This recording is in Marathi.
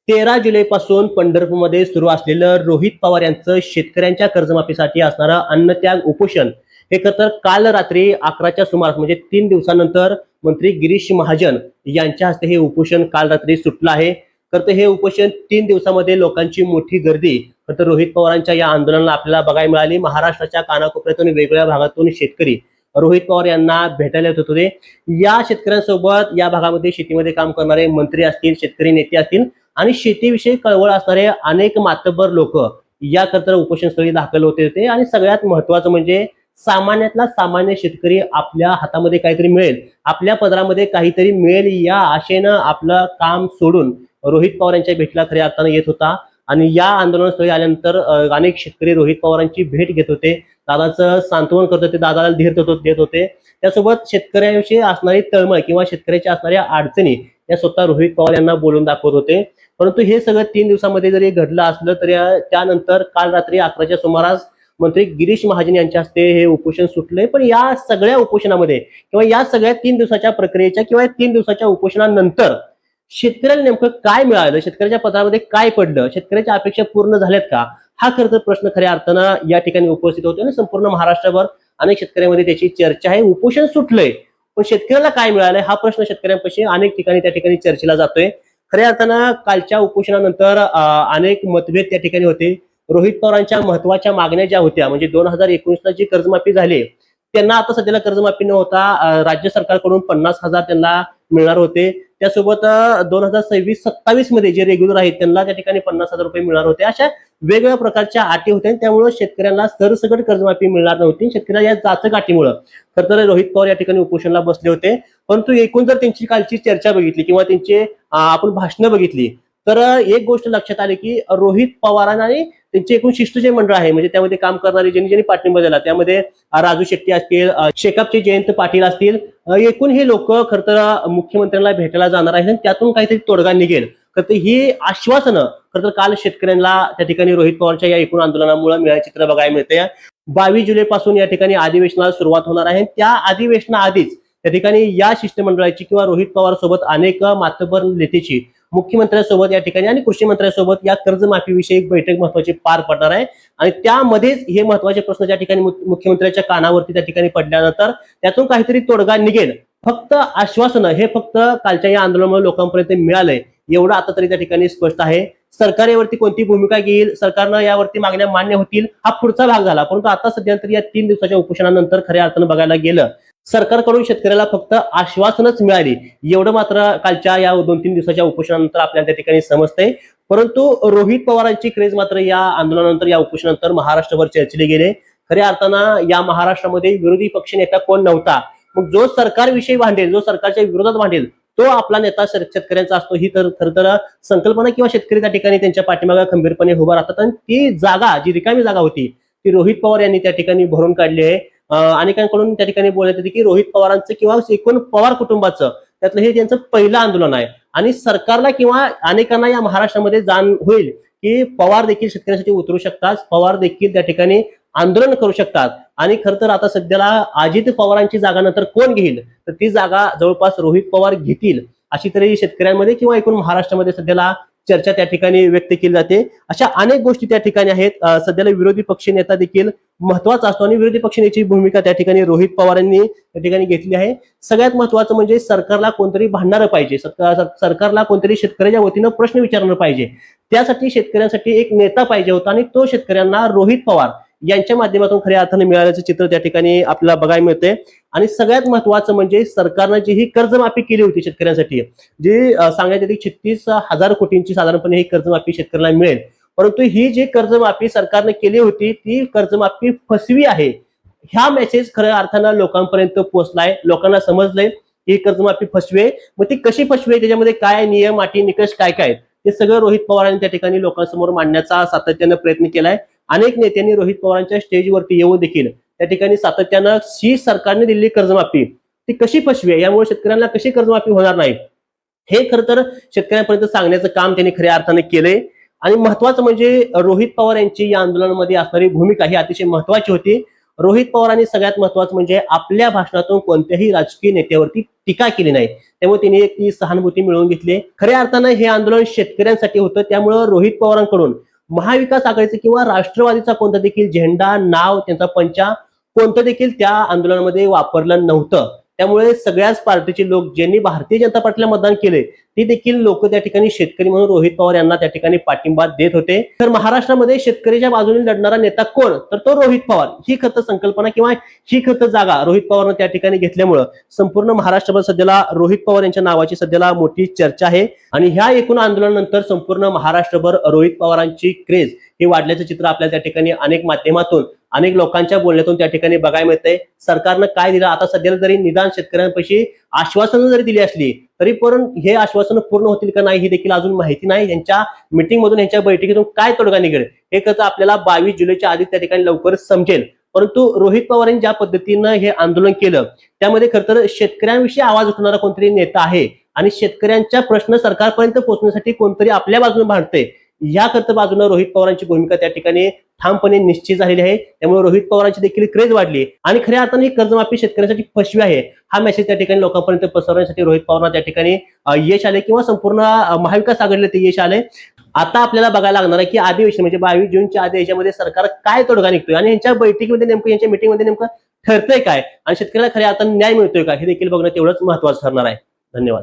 13 जुलैपासून पंढरपूरमध्ये सुरू असलेलं रोहित पवार यांचं शेतकऱ्यांच्या कर्जमाफीसाठी असणारं अन्नत्याग उपोषण हे तर काल रात्री 11च्या सुमारास म्हणजे 3 दिवसानंतर मंत्री गिरीश महाजन यांच्या हस्ते हे उपोषण काल रात्री सुटलं आहे. तर हे उपोषण 3 दिवसामध्ये लोकांची मोठी गर्दी तर रोहित पवारांच्या या आंदोलनाला आपल्याला बघायला मिळाली. महाराष्ट्राच्या कानाकोपऱ्यातून वेगवेगळ्या भागातून शेतकरी रोहित पवार यांना भेटायला येत होते. या शेतकऱ्यांसोबत या भागामध्ये शेतीमध्ये काम करणारे मंत्री असतील, शेतकरी नेते असतील आणि शेतीविषयी कळवळ असणारे अनेक मातब्बर लोक याकरता उपोषणस्थळी दाखल होते आणि सगळ्यात महत्वाचं म्हणजे सामान्यातला सामान्य शेतकरी आपल्या हातामध्ये काहीतरी मिळेल, आपल्या पदरामध्ये काहीतरी मिळेल या आशेनं आपलं काम सोडून रोहित पवार यांच्या भेटीला खऱ्या अर्थानं येत होता. आणि या आंदोलनास्थळी आल्यानंतर अनेक शेतकरी रोहित पवारांची भेट घेत होते, दादाचं सांत्वन करत होते, दादाला धीर देत होते. त्यासोबत शेतकऱ्यांविषयी असणारी तळमळ किंवा शेतकऱ्याच्या असणाऱ्या अडचणी या स्वतः रोहित पवार यांना बोलून दाखवत होते. परंतु हे सगळं 3 दिवसामध्ये जरी घडलं असलं तरी त्यानंतर काल रात्री 11च्या सुमारास मंत्री गिरीश महाजन यांच्या हस्ते हे उपोषण सुटले. पण या सगळ्या उपोषणामध्ये किंवा या सगळ्या 3 दिवसाच्या प्रक्रियेच्या किंवा 3 दिवसाच्या उपोषणानंतर शेतकऱ्याला नेमकं काय मिळालं, शेतकऱ्याच्या पत्रामध्ये काय पडलं, शेतकऱ्याच्या अपेक्षा पूर्ण झाल्यात का, हा खरं तर प्रश्न खऱ्या अर्थानं या ठिकाणी उपस्थित होतो आणि संपूर्ण महाराष्ट्रभर अनेक शेतकऱ्यांमध्ये त्याची चर्चा आहे. उपोषण सुटलंय पण शेतकऱ्याला काय मिळालंय हा प्रश्न शेतकऱ्यांपाशी अनेक ठिकाणी त्या ठिकाणी चर्चेला जातोय. खऱ्या अर्थानं कालच्या उपोषणानंतर अनेक मतभेद त्या ठिकाणी होते. रोहित पवारांच्या महत्वाच्या मागण्या ज्या होत्या म्हणजे 2019ला जी कर्जमाफी झाली त्यांना आता सध्याला कर्जमाफी न होता राज्य सरकारकडून 50,000 त्यांना मिळणार होते. त्यासोबत 2026-27 मध्ये जे रेग्युलर आहेत त्यांना त्या ठिकाणी 50,000 रुपये मिळणार होते. अशा वेगवेगळ्या प्रकारच्या अटी होत्या त्यामुळे शेतकऱ्यांना सरसकट कर्जमाफी मिळणार नव्हती. शेतकऱ्यांना या जाचक अटीमुळे खरं तर रोहित पवार या ठिकाणी उपोषणाला बसले होते. परंतु एकूण जर त्यांची कालची चर्चा बघितली किंवा त्यांचे आपण भाषणं बघितली तर एक गोष्ट लक्षात आली की रोहित पवारांना आणि त्यांचे एकूण शिष्ट जे मंडळ आहे म्हणजे त्यामध्ये काम करणारे ज्यांनी ज्यांनी पाठिंबा दिला त्यामध्ये राजू शेट्टी असतील, शेकापचे जयंत पाटील असतील, एकूण हे लोक खरं तर मुख्यमंत्र्यांना भेटायला जाणार आहेत आणि त्यातून काहीतरी तोडगा निघेल खरं तर ही आश्वासनं खरं तर काल शेतकऱ्यांना त्या ठिकाणी रोहित पवारच्या या एकूण आंदोलनामुळे मिळालं चित्र बघायला मिळते. 22 जुलैपासून या ठिकाणी अधिवेशनाला सुरुवात होणार आहे. त्या अधिवेशनाआधीच त्या ठिकाणी या शिष्टमंडळाची किंवा रोहित पवार सोबत अनेक मातब्बर नेत्याची मुख्यमंत्र्यांसोबत या ठिकाणी आणि कृषी मंत्र्यांसोबत या कर्जमाफीविषयी एक बैठक महत्वाची पार पडणार आहे आणि त्यामध्येच हे महत्वाचे प्रश्न ज्या ठिकाणी मुख्यमंत्र्यांच्या कानावरती त्या ठिकाणी पडल्यानंतर त्यातून काहीतरी तोडगा निघेल. फक्त आश्वासनं हे फक्त कालच्या या आंदोलनामुळे लोकांपर्यंत मिळालंय एवढं आता तरी त्या ठिकाणी स्पष्ट आहे. सरकार यावरती कोणती भूमिका घेईल, सरकारनं यावरती मागण्या मान्य होतील हा पुढचा भाग झाला. परंतु आता सध्या तरी या 3 दिवसाच्या उपोषणानंतर खऱ्या अर्थानं बघायला गेलं सरकारकडून शेतकऱ्याला फक्त आश्वासनच मिळाली एवढं मात्र कालच्या या 2-3 दिवसाच्या उपोषणानंतर आपल्याला त्या ठिकाणी समजतंय. परंतु रोहित पवारांची क्रेज मात्र या आंदोलनानंतर या उपोषणानंतर महाराष्ट्रभर चर्चेली गेले. खऱ्या अर्थानं या महाराष्ट्रामध्ये विरोधी पक्ष नेता कोण नव्हता. मग जो सरकारविषयी भांडेल, जो सरकारच्या विरोधात भांडेल तो आपला नेता शेतकऱ्यांचा असतो ही तर खरं तर संकल्पना किंवा शेतकरी त्या ठिकाणी त्यांच्या पाठीमागे खंबीरपणे उभा राहतात आणि ती जागा जी रिकामी जागा होती ती रोहित पवार यांनी त्या ठिकाणी भरून काढली आहे. अनेकांकडून त्या ठिकाणी बोलण्यात येते की रोहित पवारांचं किंवा एकूण पवार कुटुंबाचं त्यातलं हे त्यांचं पहिलं आंदोलन आहे आणि सरकारला किंवा अनेकांना या महाराष्ट्रामध्ये जाण होईल की पवार देखील शेतकऱ्यांसाठी उतरू शकतात, पवार देखील त्या ठिकाणी आंदोलन करू शकतात. आणि खरं तर आता सध्याला अजित पवारांची जागा नंतर कोण घेईल तर ती जागा जवळपास रोहित पवार घेतील अशी तरी शेतकऱ्यांमध्ये किंवा एकूण महाराष्ट्रामध्ये सध्याला चर्चा त्या ठिकाणी व्यक्त केली जाते. अशा अनेक गोष्टी त्या ठिकाणी आहेत. सध्याला विरोधी पक्ष नेता देखील महत्वाचा असतो आणि विरोधी पक्षनेत्याची भूमिका त्या ठिकाणी रोहित पवारांनी त्या ठिकाणी घेतली आहे. सगळ्यात महत्वाचं म्हणजे सरकारला कोणतरी भांडणारं पाहिजे, सरकारला कोणतरी शेतकऱ्याच्या वतीनं प्रश्न विचारणार पाहिजे. त्यासाठी शेतकऱ्यांसाठी एक नेता पाहिजे होता आणि तो शेतकऱ्यांना रोहित पवार यांच्या माध्यमातून खऱ्या अर्थाने मिळाल्याचं चित्र त्या ठिकाणी आपल्याला बघायला मिळते. आणि सगळ्यात महत्वाचं म्हणजे सरकारनं जी ही कर्जमाफी केली होती शेतकऱ्यांसाठी जी सांगण्यात येते 36,000 कोटींची साधारणपणे ही कर्जमाफी शेतकऱ्यांना मिळेल. परंतु ही जी कर्जमाफी सरकारने केली होती ती कर्जमाफी फसवी आहे ह्या मेसेज खऱ्या अर्थानं लोकांपर्यंत पोहोचलाय. लोकांना समजलंय ही कर्जमाफी फसवी आहे. मग ती कशी फसवी आहे, त्याच्यामध्ये काय नियम अटी निकष काय काय ते सगळं रोहित पवारांनी त्या ठिकाणी लोकांसमोर मांडण्याचा सातत्यानं प्रयत्न केलाय. अनेक नेत्यांनी रोहित पवारांच्या स्टेजवरती येऊन देखील त्या ठिकाणी सातत्यानं ही सरकारने दिलेली कर्जमाफी ती कशी फसवी आहे, यामुळे शेतकऱ्यांना कशी कर्जमाफी होणार नाही हे खरं तर शेतकऱ्यांपर्यंत सांगण्याचं काम त्यांनी खऱ्या अर्थाने केलंय. आणि महत्वाचं म्हणजे रोहित पवार यांची या आंदोलनामध्ये असणारी भूमिका ही अतिशय महत्वाची होती. रोहित पवारांनी सगळ्यात महत्वाचं म्हणजे आपल्या भाषणातून कोणत्याही राजकीय नेत्यावरती टीका केली नाही, त्यामुळे त्यांनी एक ती सहानुभूती मिळवून घेतली. खऱ्या अर्थानं हे आंदोलन शेतकऱ्यांसाठी होतं, त्यामुळे रोहित पवारांकडून महाविकास आघाडीचे किंवा राष्ट्रवादीचा कोणता देखील झेंडा, नाव, त्यांचा पंचा कोणतं देखील त्या आंदोलनामध्ये वापरलं नव्हतं. त्यामुळे सगळ्याच पार्टीचे लोक ज्यांनी भारतीय जनता पार्टीला मतदान केले ते देखील लोक त्या ठिकाणी शेतकरी म्हणून रोहित पवार यांना त्या ठिकाणी पाठिंबा देत होते. तर महाराष्ट्रामध्ये शेतकऱ्याच्या बाजूने लढणारा नेता कोण, तर तो रोहित पवार. ही खतं संकल्पना किंवा ही खतं जागा रोहित पवारनं त्या ठिकाणी घेतल्यामुळं संपूर्ण महाराष्ट्रभर सध्याला रोहित पवार यांच्या नावाची सध्याला मोठी चर्चा आहे. आणि ह्या एकूण आंदोलनानंतर संपूर्ण महाराष्ट्रभर रोहित पवारांची क्रेज हे वाढल्याचं चित्र आपल्याला त्या ठिकाणी अनेक माध्यमातून, अनेक लोकांच्या बोलण्यातून त्या ठिकाणी बघायला मिळतंय. सरकारनं काय दिलं आता सध्याला जरी निदान शेतकऱ्यांपाशी आश्वासनं जरी दिली असली तरी पण हे आश्वासनं पूर्ण होतील का नाही ही देखील अजून माहिती नाही. यांच्या मीटिंग मधून, यांच्या बैठकीतून काय तोडगा निघेल हे कसं आपल्याला 22 जुलैच्या आधी त्या ठिकाणी लवकरच समजेल. परंतु रोहित पवारांनी ज्या पद्धतीनं हे आंदोलन केलं त्यामध्ये खरं तर शेतकऱ्यांविषयी आवाज उठवणारा कोणतरी नेता आहे आणि शेतकऱ्यांच्या प्रश्न सरकारपर्यंत पोहोचण्यासाठी कोणतरी आपल्या बाजूने भांडतंय, या करता बाजूने रोहित पवारांची भूमिका त्या ठिकाणी ठामपणे निश्चित झालेली आहे. त्यामुळे रोहित पवारांची देखील क्रेज वाढली आणि खऱ्या अर्थाने ही कर्जमाफी शेतकऱ्यांसाठी फसवी आहे हा मेसेज त्या ठिकाणी लोकांपर्यंत पसरवण्यासाठी रोहित पवारांना त्या ठिकाणी यश आले किंवा संपूर्ण महाविकास आघाडीला ते यश आले. आता आपल्याला बघायला लागणार आहे की अधिवेशन म्हणजे 22 जूनच्या आधी याच्यामध्ये सरकार काय तोडगा निघतोय आणि यांच्या बैठकीमध्ये नेमकं, यांच्या मीटिंगमध्ये नेमकं ठरतंय काय आणि शेतकऱ्याला खऱ्या अर्थाने न्याय मिळतोय का हे देखील बघणं तेवढंच महत्वाचं ठरणार आहे. धन्यवाद.